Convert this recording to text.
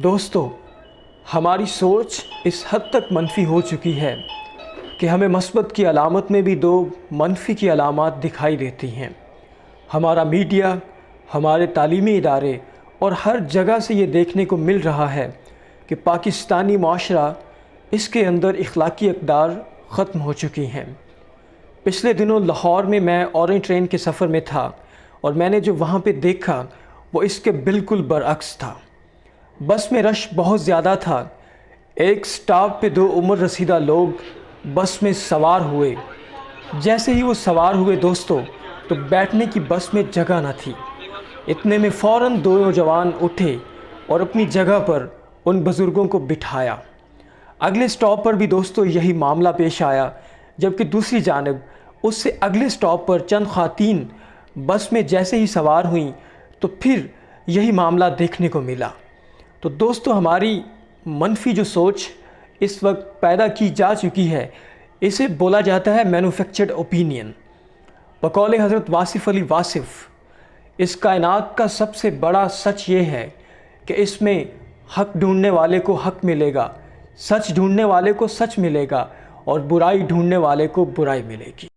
دوستو، ہماری سوچ اس حد تک منفی ہو چکی ہے کہ ہمیں مثبت کی علامت میں بھی دو منفی کی علامات دکھائی دیتی ہیں۔ ہمارا میڈیا، ہمارے تعلیمی ادارے اور ہر جگہ سے یہ دیکھنے کو مل رہا ہے کہ پاکستانی معاشرہ، اس کے اندر اخلاقی اقدار ختم ہو چکی ہیں۔ پچھلے دنوں لاہور میں اورنج ٹرین کے سفر میں تھا اور میں نے جو وہاں پہ دیکھا وہ اس کے بالکل برعکس تھا۔ بس میں رش بہت زیادہ تھا۔ ایک سٹاپ پہ 2 عمر رسیدہ لوگ بس میں سوار ہوئے۔ جیسے ہی وہ سوار ہوئے دوستو، تو بیٹھنے کی بس میں جگہ نہ تھی۔ اتنے میں فوراً 2 نوجوان اٹھے اور اپنی جگہ پر ان بزرگوں کو بٹھایا۔ اگلے سٹاپ پر بھی دوستو یہی معاملہ پیش آیا، جبکہ دوسری جانب اس سے اگلے سٹاپ پر چند خواتین بس میں جیسے ہی سوار ہوئیں تو پھر یہی معاملہ دیکھنے کو ملا۔ تو دوستو، ہماری منفی جو سوچ اس وقت پیدا کی جا چکی ہے، اسے بولا جاتا ہے مینوفیکچرڈ اوپینین۔ بقول حضرت واصف علی واصف، اس کائنات کا سب سے بڑا سچ یہ ہے کہ اس میں حق ڈھونڈنے والے کو حق ملے گا، سچ ڈھونڈنے والے کو سچ ملے گا، اور برائی ڈھونڈنے والے کو برائی ملے گی۔